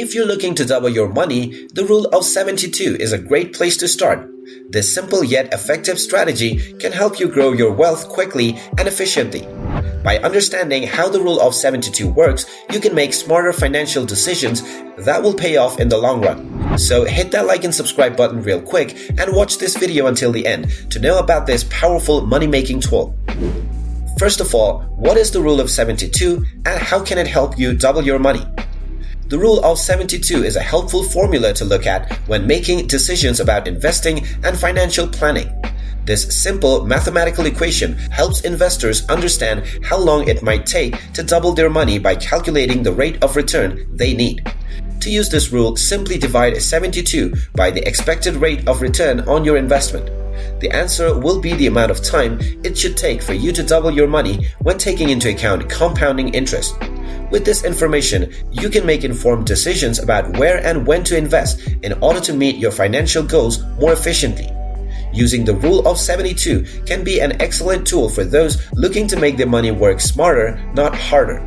If you're looking to double your money, the rule of 72 is a great place to start. This simple yet effective strategy can help you grow your wealth quickly and efficiently. By understanding how the rule of 72 works, you can make smarter financial decisions that will pay off in the long run. So hit that like and subscribe button real quick and watch this video until the end to know about this powerful money-making tool. First of all, what is the rule of 72 and how can it help you double your money? The rule of 72 is a helpful formula to look at when making decisions about investing and financial planning. This simple mathematical equation helps investors understand how long it might take to double their money by calculating the rate of return they need. To use this rule, simply divide 72 by the expected rate of return on your investment. The answer will be the amount of time it should take for you to double your money when taking into account compounding interest. With this information, you can make informed decisions about where and when to invest in order to meet your financial goals more efficiently. Using the rule of 72 can be an excellent tool for those looking to make their money work smarter, not harder.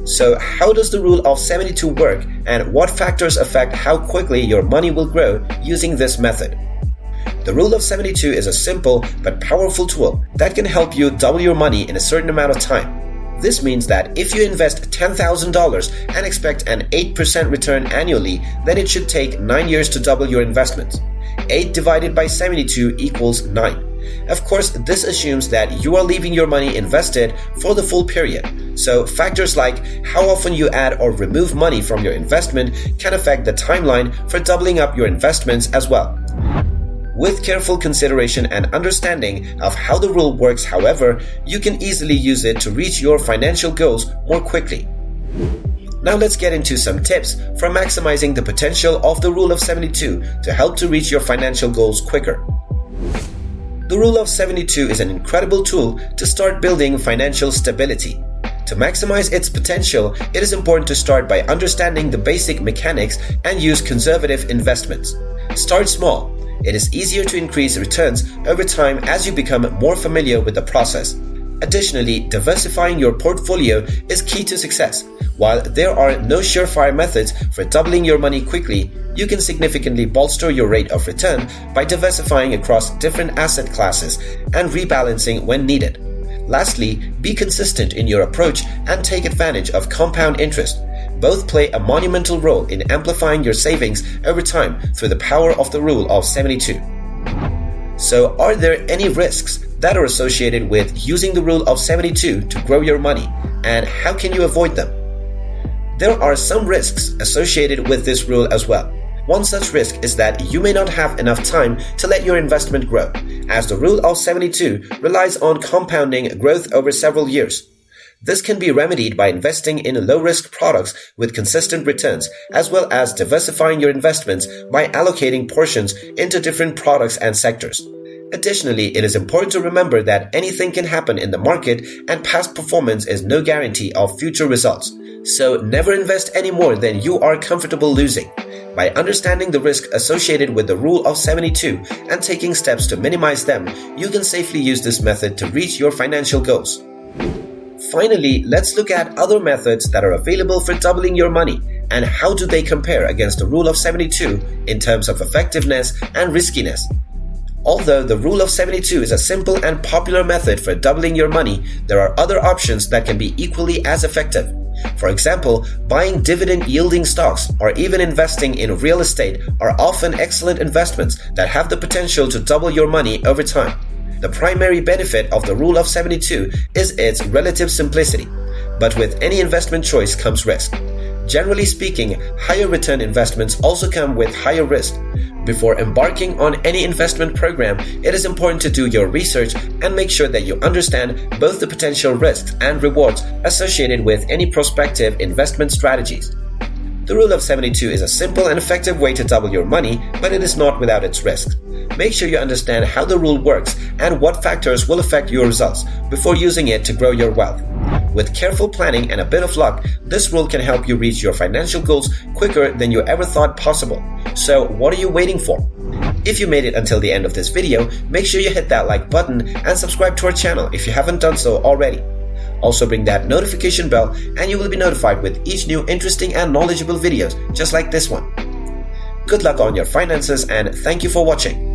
So, how does the rule of 72 work and what factors affect how quickly your money will grow using this method? The rule of 72 is a simple but powerful tool that can help you double your money in a certain amount of time. This means that if you invest $10,000 and expect an 8% return annually, then it should take 9 years to double your investment. 8 divided by 72 equals 9. Of course, this assumes that you are leaving your money invested for the full period. So factors like how often you add or remove money from your investment can affect the timeline for doubling up your investments as well. With careful consideration and understanding of how the rule works, however, you can easily use it to reach your financial goals more quickly. Now let's get into some tips for maximizing the potential of the rule of 72 to help to reach your financial goals quicker. The rule of 72 is an incredible tool to start building financial stability. To maximize its potential, it is important to start by understanding the basic mechanics and use conservative investments. Start small. It is easier to increase returns over time as you become more familiar with the process. Additionally, diversifying your portfolio is key to success. While there are no surefire methods for doubling your money quickly, you can significantly bolster your rate of return by diversifying across different asset classes and rebalancing when needed. Lastly, be consistent in your approach and take advantage of compound interest. Both play a monumental role in amplifying your savings over time through the power of the rule of 72. So, are there any risks that are associated with using the rule of 72 to grow your money, and how can you avoid them? There are some risks associated with this rule as well. One such risk is that you may not have enough time to let your investment grow, as the rule of 72 relies on compounding growth over several years. This can be remedied by investing in low-risk products with consistent returns, as well as diversifying your investments by allocating portions into different products and sectors. Additionally, it is important to remember that anything can happen in the market and past performance is no guarantee of future results. So never invest any more than you are comfortable losing. By understanding the risk associated with the rule of 72 and taking steps to minimize them, you can safely use this method to reach your financial goals. Finally, let's look at other methods that are available for doubling your money and how do they compare against the rule of 72 in terms of effectiveness and riskiness. Although the rule of 72 is a simple and popular method for doubling your money, there are other options that can be equally as effective. For example, buying dividend-yielding stocks or even investing in real estate are often excellent investments that have the potential to double your money over time. The primary benefit of the rule of 72 is its relative simplicity, but with any investment choice comes risk. Generally speaking, higher return investments also come with higher risk. Before embarking on any investment program, it is important to do your research and make sure that you understand both the potential risks and rewards associated with any prospective investment strategies. The rule of 72 is a simple and effective way to double your money, but it is not without its risks. Make sure you understand how the rule works and what factors will affect your results before using it to grow your wealth. With careful planning and a bit of luck, this rule can help you reach your financial goals quicker than you ever thought possible. So what are you waiting for? If you made it until the end of this video, make sure you hit that like button and subscribe to our channel if you haven't done so already. Also bring that notification bell and you will be notified with each new interesting and knowledgeable videos just like this one. Good luck on your finances and thank you for watching.